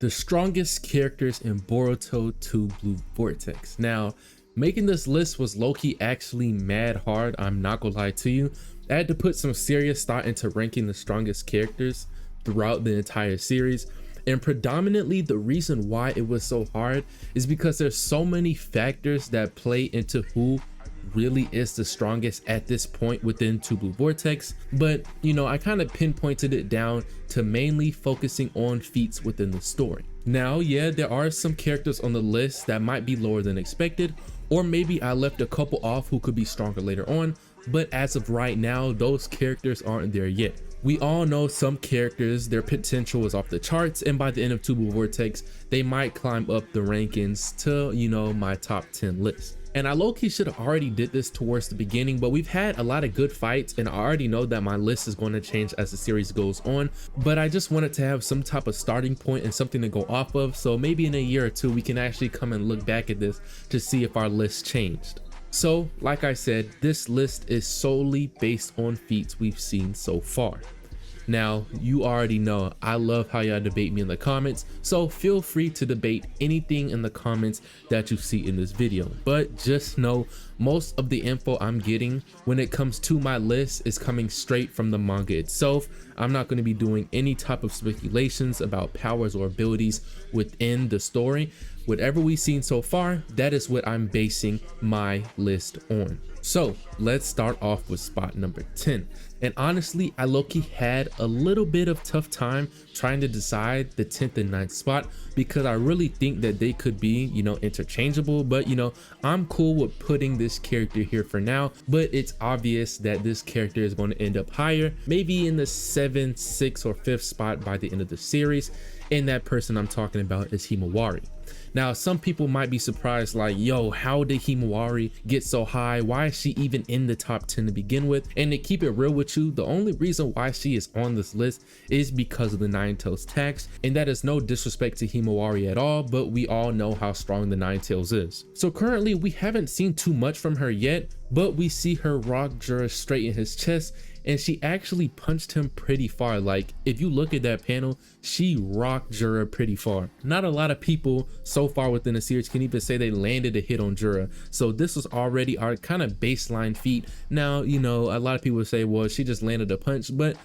The strongest characters in Boruto 2 Blue Vortex. Now, making this list was low-key actually mad hard, I'm not gonna lie to you. I had to put some serious thought into ranking the strongest characters throughout the entire series, and predominantly the reason why it was so hard is because there's so many factors that play into who really is the strongest at this point within 2 Blue Vortex. But I kind of pinpointed it down to mainly focusing on feats within the story. Now, yeah, there are some characters on the list that might be lower than expected, or maybe I left a couple off who could be stronger later on, but as of right now, those characters aren't there yet. We all know some characters, their potential is off the charts, and by the end of 2 Blue Vortex, they might climb up the rankings to, my top 10 list. And I low-key should have already did this towards the beginning, but we've had a lot of good fights, and I already know that my list is going to change as the series goes on, but I just wanted to have some type of starting point and something to go off of, so maybe in a year or two we can actually come and look back at this to see if our list changed. So like I said, this list is solely based on feats we've seen so far. Now, you already know I love how y'all debate me in the comments, so feel free to debate anything in the comments that you see in this video. But just know most of the info I'm getting when it comes to my list is coming straight from the manga itself. I'm not going to be doing any type of speculations about powers or abilities within the story. Whatever we've seen so far, that is what I'm basing my list on. So let's start off with spot number 10. And honestly, I low-key had a little bit of tough time trying to decide the 10th and 9th spot because I really think that they could be, interchangeable. But, I'm cool with putting this character here for now. But it's obvious that this character is going to end up higher, maybe in the 7th, 6th, or 5th spot by the end of the series. And that person I'm talking about is Himawari. Now, some people might be surprised, like, yo, how did Himawari get so high? Why is she even in the top 10 to begin with? And to keep it real with you, the only reason why she is on this list is because of the Nine Tails tax. And that is no disrespect to Himawari at all, but we all know how strong the Nine Tails is. So currently, we haven't seen too much from her yet, but we see her rock Jura straight in his chest, and she actually punched him pretty far. Like, if you look at that panel, she rocked Jura pretty far. Not a lot of people so far within the series can even say they landed a hit on Jura, so this was already our kind of baseline feat. Now, a lot of people say, well, she just landed a punch, but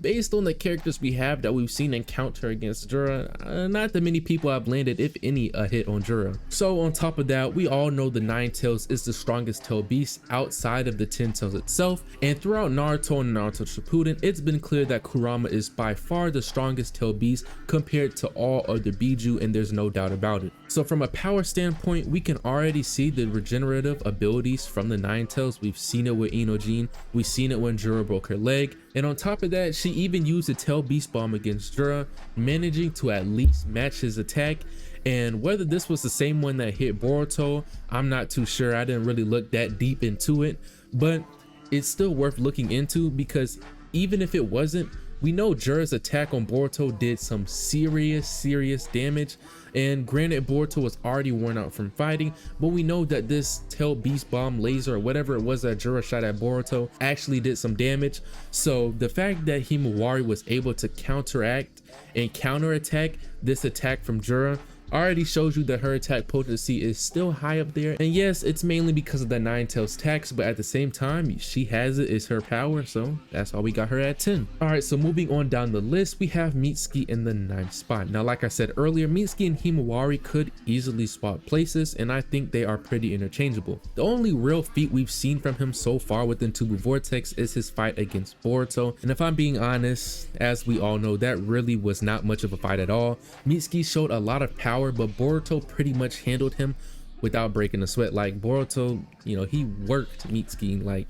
based on the characters we have that we've seen encounter against Jura, not that many people have landed, if any, a hit on Jura. So on top of that, we all know the Nine Tails is the strongest tail beast outside of the 10 Tails itself, and throughout Naruto and Naruto Shippuden, it's been clear that Kurama is by far the strongest tail beast compared to all other Biju, and there's no doubt about it. So from a power standpoint, we can already see the regenerative abilities from the Nine Tails. We've seen it with Inojin, we've seen it when Jura broke her leg, and on top of that, she even used a tail beast bomb against Jura, managing to at least match his attack. And whether this was the same one that hit Boruto, I'm not too sure. I didn't really look that deep into it, but it's still worth looking into because even if it wasn't, we know Jura's attack on Boruto did some serious damage. And granted, Boruto was already worn out from fighting, but we know that this tail beast bomb laser or whatever it was that Jura shot at Boruto actually did some damage. So the fact that Himawari was able to counteract and counterattack this attack from Jura already shows you that her attack potency is still high up there. And yes, it's mainly because of the Nine Tails tax, but at the same time, she has it, it's her power, so that's why we got her at 10. All right, so moving on down the list, we have Mitsuki in the 9th spot. Now, like I said earlier, Mitsuki and Himawari could easily swap places, and I think they are pretty interchangeable. The only real feat we've seen from him so far within 2 Blue Vortex is his fight against Boruto, and if I'm being honest, as we all know, that really was not much of a fight at all. Mitsuki showed a lot of power, but Boruto pretty much handled him without breaking a sweat. Like, Boruto, he worked Mitsuki. Like,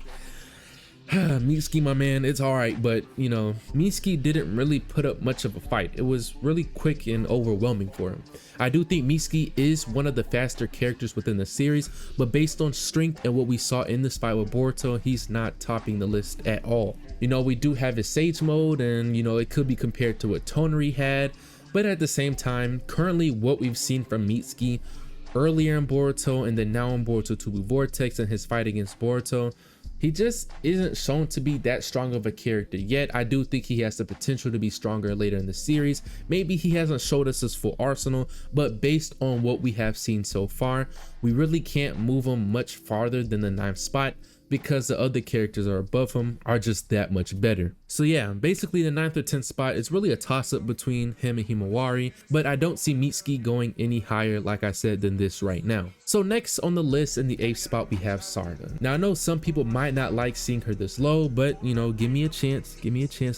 Mitsuki, my man, it's all right, but Mitsuki didn't really put up much of a fight. It was really quick and overwhelming for him. I do think Mitsuki is one of the faster characters within the series, but based on strength and what we saw in this fight with Boruto, he's not topping the list at all. We do have his Sage mode, and it could be compared to what Toneri had. But at the same time, currently what we've seen from Mitsuki earlier in Boruto and then now in Boruto 2 Blue Vortex and his fight against Boruto, He just isn't shown to be that strong of a character yet. I do think he has the potential to be stronger later in the series. Maybe he hasn't showed us his full arsenal, but based on what we have seen so far, we really can't move him much farther than the 9th spot, because the other characters are above him are just that much better. So yeah, basically the 9th or 10th spot is really a toss-up between him and Himawari, but I don't see Mitsuki going any higher, like I said, than this right now. So next on the list in the 8th spot we have Sarda. Now I know some people might not like seeing her this low, but you know, give me a chance,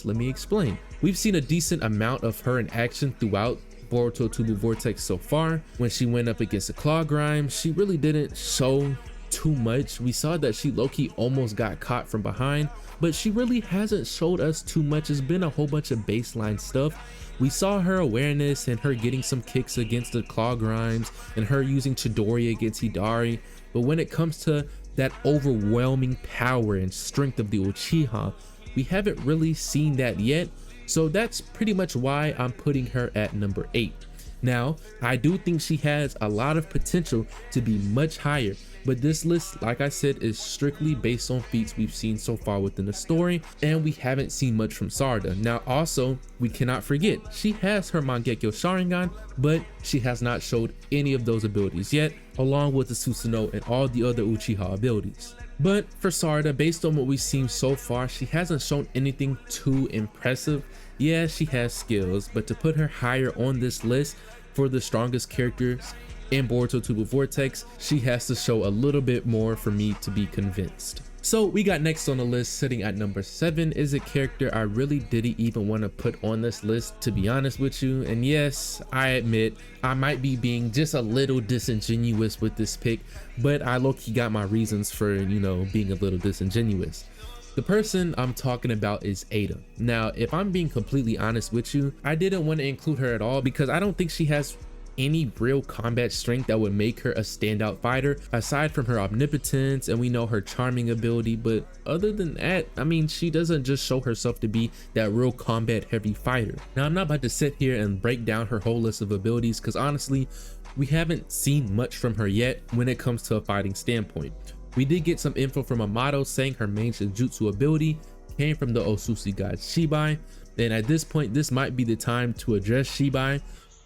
let me explain. We've seen a decent amount of her in action throughout Boruto 2 Blue Vortex so far. When she went up against the Claw Grime, she really didn't show too much. We saw that she low-key almost got caught from behind, but she really hasn't showed us too much. It's been a whole bunch of baseline stuff. We saw her awareness and her getting some kicks against the Claw Grimes and her using Chidori against Hidari, but when it comes to that overwhelming power and strength of the Uchiha, we haven't really seen that yet. So that's pretty much why I'm putting her at number 8. Now, I do think she has a lot of potential to be much higher, but this list, like I said, is strictly based on feats we've seen so far within the story, and we haven't seen much from Sarda. Now also, we cannot forget, she has her Mangekyo Sharingan, but she has not showed any of those abilities yet, along with the Susanoo and all the other Uchiha abilities. But for Sarda, based on what we've seen so far, she hasn't shown anything too impressive. Yeah, she has skills, but to put her higher on this list for the strongest characters in Boruto 2 Blue Vortex, she has to show a little bit more for me to be convinced. So we got next on the list, sitting at number 7, is a character I really didn't even want to put on this list, to be honest with you. And yes, I admit I might be being just a little disingenuous with this pick, but I low-key got my reasons for, you know, being a little disingenuous. The person I'm talking about is Ada. Now, if I'm being completely honest with you, I didn't want to include her at all because I don't think she has any real combat strength that would make her a standout fighter, aside from her omnipotence, and we know her charming ability. But other than that, I mean, she doesn't just show herself to be that real combat heavy fighter. Now, I'm not about to sit here and break down her whole list of abilities because honestly, we haven't seen much from her yet when it comes to a fighting standpoint. We did get some info from Amato saying her main Shinjutsu ability came from the Osushi god Shibai, and at this point this might be the time to address Shibai.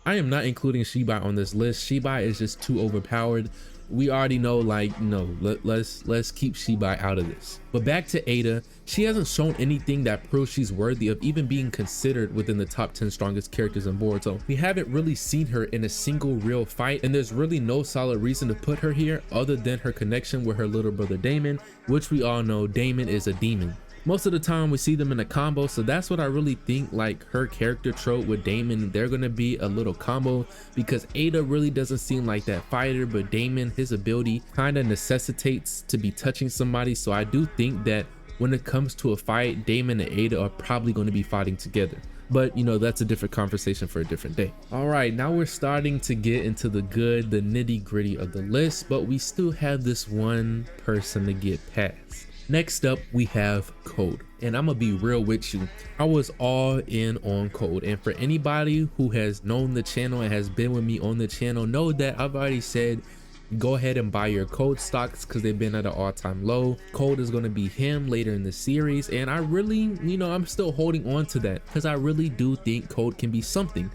I am not including Shibai on this list. Shibai is just too overpowered. We already know, like, no, let's keep Shibai out of this. But back to Ada, she hasn't shown anything that proves she's worthy of even being considered within the top 10 strongest characters in Boruto. We haven't really seen her in a single real fight, and there's really no solid reason to put her here other than her connection with her little brother Damon, which we all know Damon is a demon. Most of the time we see them in a combo, so that's what I really think, like her character trope with Damon, they're gonna be a little combo, because Ada really doesn't seem like that fighter, but Damon, his ability kind of necessitates to be touching somebody. So I do think that when it comes to a fight, Damon and Ada are probably going to be fighting together. But you know, that's a different conversation for a different day. All right, now we're starting to get into the nitty gritty of the list, but we still have this one person to get past. Next up, we have Code, and I'm gonna be real with you. I was all in on Code, and for anybody who has known the channel and has been with me on the channel, know that I've already said go ahead and buy your Code stocks because they've been at an all-time low. Code is going to be him later in the series, and I really, you know, I'm still holding on to that because I really do think Code can be something.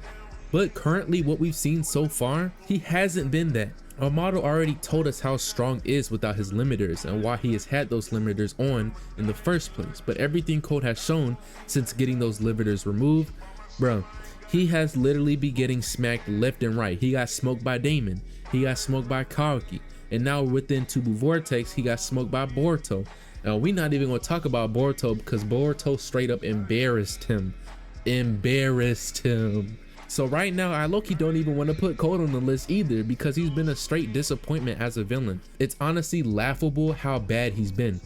But currently what we've seen so far, he hasn't been that. Amato already told us how strong is without his limiters and why he has had those limiters on in the first place. But everything Code has shown since getting those limiters removed, bro, he has literally been getting smacked left and right. He got smoked by Damon, he got smoked by Kawaki, and now within 2 Blue Vortex, he got smoked by Boruto. Now we're not even gonna talk about Boruto because Boruto straight up embarrassed him. So right now, I low-key don't even want to put Code on the list either because he's been a straight disappointment as a villain. It's honestly laughable how bad he's been.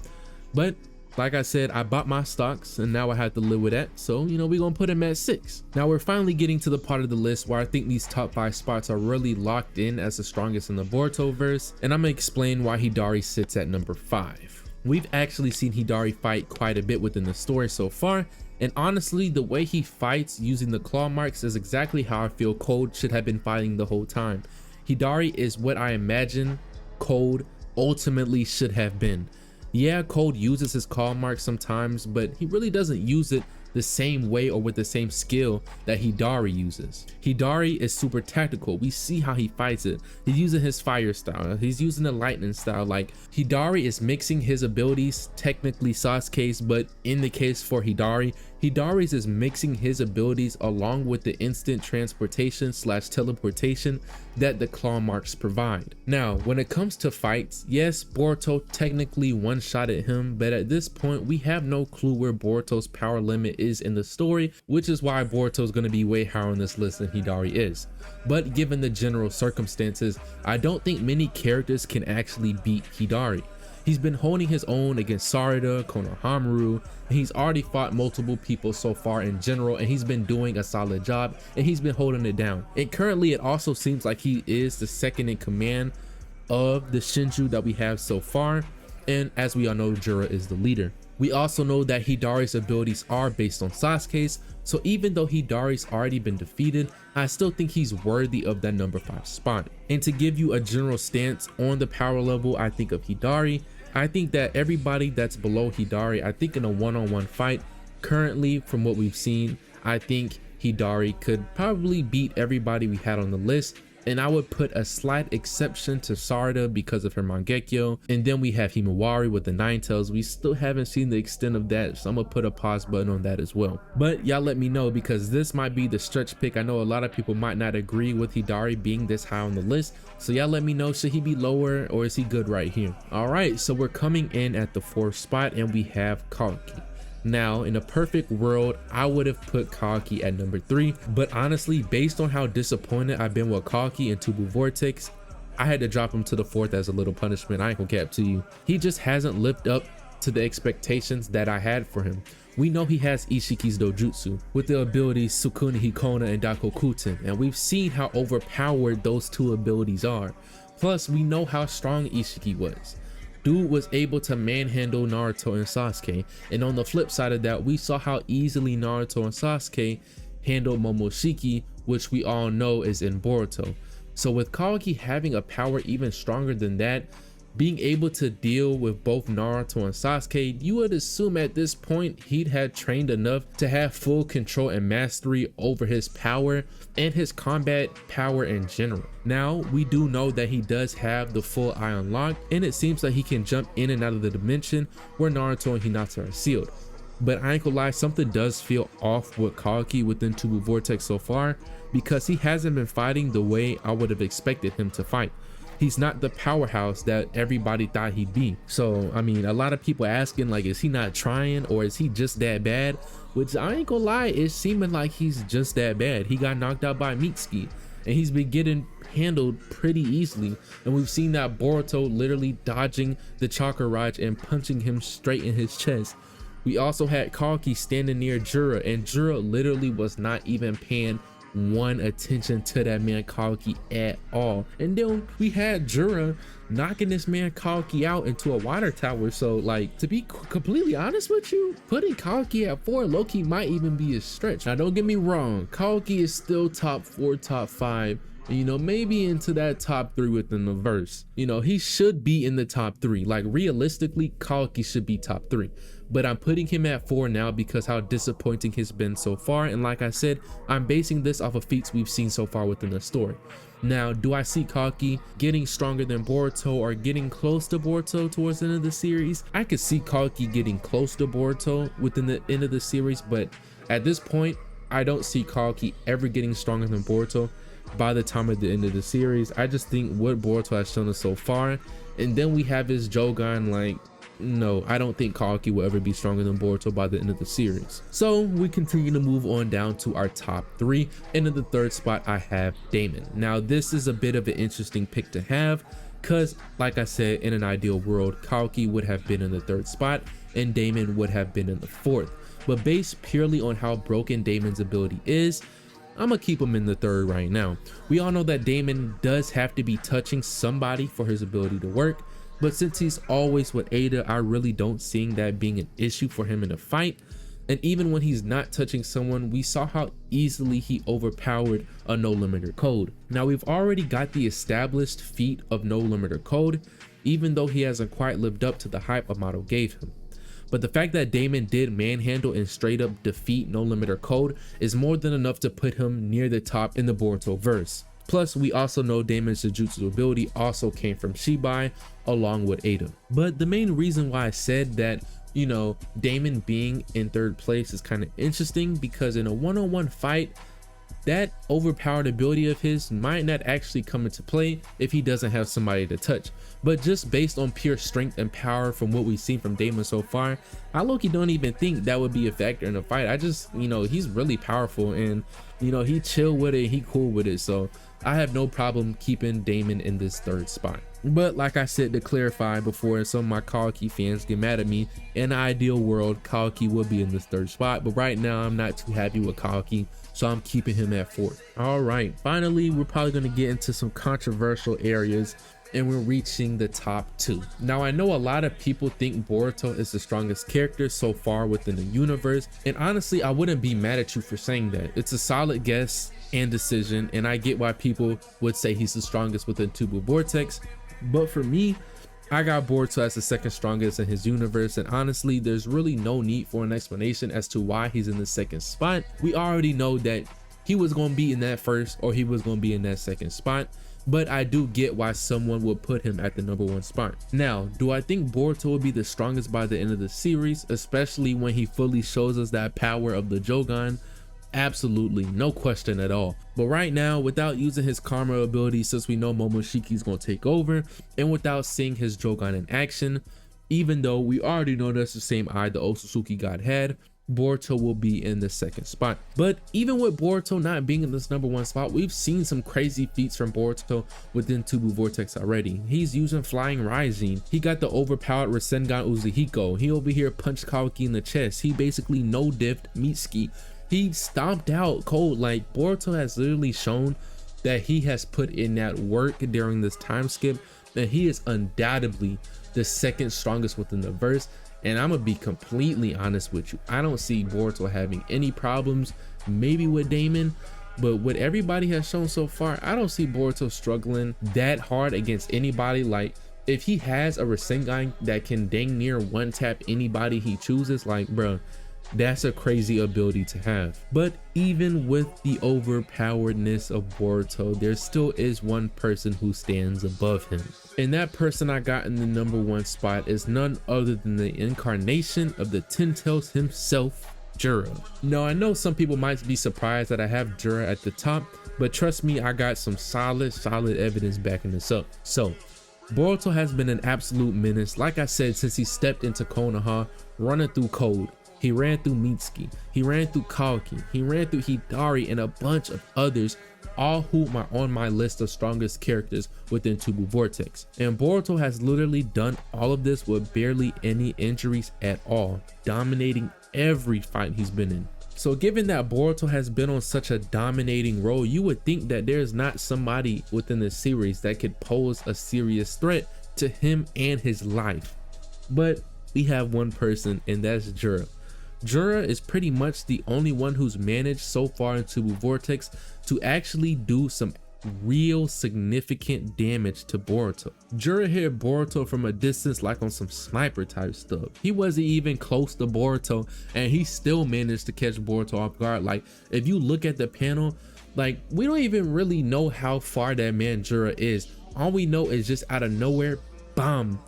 But like I said, I bought my stocks and now I have to live with that. So, you know, we're gonna put him at 6. Now we're finally getting to the part of the list where I think these top 5 spots are really locked in as the strongest in the Boruto verse, and I'm gonna explain why Hidari sits at number 5. We've actually seen Hidari fight quite a bit within the story so far, and honestly, the way he fights using the claw marks is exactly how I feel Code should have been fighting the whole time. Hidari is what I imagine Code ultimately should have been. Yeah, Code uses his call mark sometimes, but he really doesn't use it the same way or with the same skill that Hidari uses. Hidari is super tactical. We see how he fights it. He's using his fire style. He's using the lightning style. Like, Hidari is mixing his abilities, technically Sasuke's, but in the case for Hidari's is mixing his abilities along with the instant transportation / teleportation that the claw marks provide. Now, when it comes to fights, yes, Boruto technically one-shotted him, but at this point we have no clue where Boruto's power limit is in the story, which is why Boruto is going to be way higher on this list than Hidari is. But given the general circumstances, I don't think many characters can actually beat Hidari. He's been holding his own against Sarada, Konohamaru, and he's already fought multiple people so far in general, and he's been doing a solid job, and he's been holding it down. And currently it also seems like he is the second in command of the Shinju that we have so far, and as we all know, Jura is the leader. We also know that Hidari's abilities are based on Sasuke's, so even though Hidari's already been defeated, I still think he's worthy of that number 5 spot. And to give you a general stance on the power level I think of Hidari, I think that everybody that's below Hidari, I think in a one-on-one fight, currently from what we've seen, I think Hidari could probably beat everybody we had on the list. And I would put a slight exception to Sarada because of her Mangekyo. And then we have Himawari with the Nine Tails. We still haven't seen the extent of that, so I'm gonna put a pause button on that as well. But y'all let me know, because this might be the stretch pick. I know a lot of people might not agree with Hidari being this high on the list, so y'all let me know, should he be lower or is he good right here? All right, so we're coming in at the 4th spot and we have Kawaki. Now, in a perfect world, I would have put Kawaki at number 3, but honestly, based on how disappointed I've been with Kawaki and Tubu Vortex, I had to drop him to the 4th as a little punishment. I ain't gonna cap to you. He just hasn't lived up to the expectations that I had for him. We know he has Ishiki's Dojutsu with the abilities Sukuna Hikona and Dakokuten, and we've seen how overpowered those 2 abilities are. Plus, we know how strong Ishiki was. Dude was able to manhandle Naruto and Sasuke, and on the flip side of that, we saw how easily Naruto and Sasuke handled Momoshiki, which we all know is in Boruto. So with Kawaki having a power even stronger than that, being able to deal with both Naruto and Sasuke, you would assume at this point he'd had trained enough to have full control and mastery over his power and his combat power in general. Now, we do know that he does have the full eye unlocked, and it seems like he can jump in and out of the dimension where Naruto and Hinata are sealed. But I ain't gonna lie, something does feel off with Kawaki within Tubu Vortex so far, because he hasn't been fighting the way I would have expected him to fight. He's not the powerhouse that everybody thought he'd be. So, I mean, a lot of people asking, like, is he not trying or is he just that bad? Which I ain't gonna lie, it's seeming like he's just that bad. He got knocked out by Mitsuki, and he's been getting handled pretty easily. And we've seen that Boruto literally dodging the chakra raj and punching him straight in his chest. We also had Kawaki standing near Jura, and Jura literally was not even paying one attention to that man Kawaki at all. And then we had Jura knocking this man Kawaki out into a water tower. So, like, to be completely honest with you, putting Kawaki at 4 low-key might even be a stretch. Now, don't get me wrong, Kawaki is still top 4, top 5, and, you know, maybe into that top 3 within the verse. You know, he should be in the top 3. Like, realistically, Kawaki should be top 3. But I'm putting him at 4 now because how disappointing he's been so far. And like I said, I'm basing this off of feats we've seen so far within the story. Now, do I see Kawaki getting stronger than Boruto or getting close to Boruto towards the end of the series? I could see Kawaki getting close to Boruto within the end of the series, but at this point, I don't see Kawaki ever getting stronger than Boruto by the time of the end of the series. I just think what Boruto has shown us so far, and then we have his Jogan, like, no, I don't think Kawaki will ever be stronger than Boruto by the end of the series. So we continue to move on down to our top 3, and in the 3rd spot I have Damon. Now this is a bit of an interesting pick to have, because like I said, in an ideal world, Kawaki would have been in the 3rd spot and Damon would have been in the 4th. But based purely on how broken Damon's ability is, I'm gonna keep him in the 3rd right now. We all know that Damon does have to be touching somebody for his ability to work, but since he's always with Ada, I really don't see that being an issue for him in a fight. And even when he's not touching someone, we saw how easily he overpowered a no limiter code. Now we've already got the established feat of no limiter code, even though he hasn't quite lived up to the hype Amato gave him. But the fact that Damon did manhandle and straight up defeat No Limiter Code is more than enough to put him near the top in the Boruto verse. Plus, we also know Damon's Jujutsu ability also came from Shibai along with Ada. But the main reason why I said that, you know, Damon being in third place is kind of interesting because in a one-on-one fight, that overpowered ability of his might not actually come into play if he doesn't have somebody to touch. But just based on pure strength and power from what we've seen from Damon so far, I low-key don't even think that would be a factor in a fight. I just, you know, he's really powerful and, you know, he chill with it, he cool with it. So I have no problem keeping Damon in this third spot. But like I said, to clarify before some of my Kawaki fans get mad at me, in an ideal world, Kawaki will be in this third spot. But right now, I'm not too happy with Kawaki, so I'm keeping him at 4th. All right, finally, we're probably going to get into some controversial areas and we're reaching the top 2. Now, I know a lot of people think Boruto is the strongest character so far within the universe. And honestly, I wouldn't be mad at you for saying that. It's a solid guess and decision. And I get why people would say he's the strongest within Tubu Vortex. But for me, I got Boruto as the second strongest in his universe, and honestly, there's really no need for an explanation as to why he's in the second spot. We already know that he was going to be in that first or he was going to be in that second spot, but I do get why someone would put him at the number 1 spot. Now, do I think Boruto will be the strongest by the end of the series, especially when he fully shows us that power of the Jogan? Absolutely, no question at all. But right now, without using his karma ability, since we know Momoshiki's gonna take over, and without seeing his Jogan in action, even though we already know that's the same eye the Otsutsuki god had, Boruto will be in the second spot. But even with Boruto not being in this number 1 spot, we've seen some crazy feats from Boruto within Tubu Vortex already. He's using Flying Rising. He got the overpowered Rasengan Uzuhiko. He over here punched Kawaki in the chest. He basically no-diffed Mitsuki. He stomped out Cold. Like, Boruto has literally shown that he has put in that work during this time skip, and he is undoubtedly the second strongest within the verse. And I'm gonna be completely honest with you, I don't see Boruto having any problems, maybe with Damon, but what everybody has shown so far, I don't see Boruto struggling that hard against anybody. Like, if he has a Rasengan that can dang near one tap anybody he chooses, like, bro, that's a crazy ability to have. But even with the overpoweredness of Boruto, there still is one person who stands above him. And that person I got in the number 1 spot is none other than the incarnation of the Ten Tails himself, Jura. Now, I know some people might be surprised that I have Jura at the top, but trust me, I got some solid evidence backing this up. So, Boruto has been an absolute menace, like I said, since he stepped into Konoha, running through Code. He ran through Mitsuki, he ran through Kawaki, he ran through Hidari and a bunch of others, all who are on my list of strongest characters within Tubu Vortex. And Boruto has literally done all of this with barely any injuries at all, dominating every fight he's been in. So given that Boruto has been on such a dominating role, you would think that there's not somebody within the series that could pose a serious threat to him and his life. But we have one person, and that's Jura. Jura is pretty much the only one who's managed so far in Tubu Vortex to actually do some real significant damage to Boruto. Jura hit Boruto from a distance like on some sniper type stuff. He wasn't even close to Boruto and he still managed to catch Boruto off guard. Like, if you look at the panel, like, we don't even really know how far that man Jura is. All we know is just out of nowhere, bam,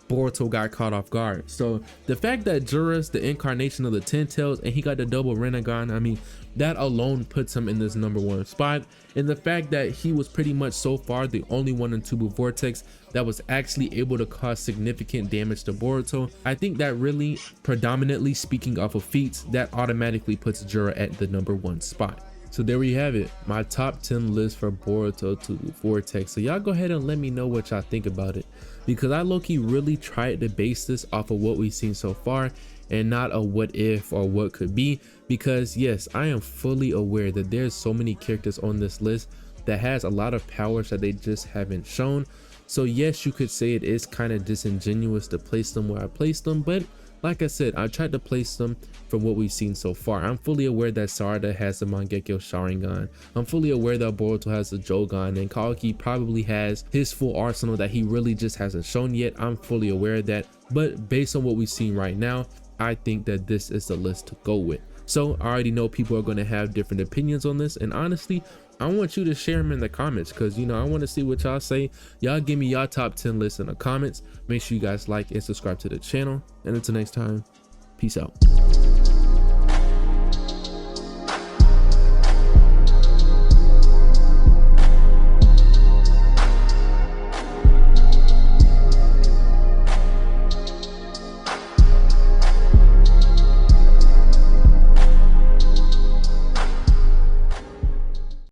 Boruto got caught off guard. So the fact that Jura's the incarnation of the Ten Tails and he got the double Rinnegan, I mean, that alone puts him in this number 1 spot. And the fact that he was pretty much so far the only one in Tubu Vortex that was actually able to cause significant damage to Boruto, I think that really, predominantly speaking off of feats, that automatically puts Jura at the number 1 spot. So there we have it, my top 10 list for Boruto Tubu Vortex. So y'all go ahead and let me know what y'all think about it, because I low-key really tried to base this off of what we've seen so far and not a what if or what could be, because yes, I am fully aware that there's so many characters on this list that has a lot of powers that they just haven't shown. So yes, you could say it is kind of disingenuous to place them where I placed them, but like I said, I tried to place them from what we've seen so far. I'm fully aware that Sarada has the Mangekyo Sharingan. I'm fully aware that Boruto has the Jogan, and Kawaki probably has his full arsenal that he really just hasn't shown yet. I'm fully aware of that, but based on what we've seen right now, I think that this is the list to go with. So I already know people are going to have different opinions on this, and honestly, I want you to share them in the comments, because you know I want to see what y'all say. Y'all give me y'all top 10 lists in the comments. Make sure you guys like and subscribe to the channel, and until next time, peace out.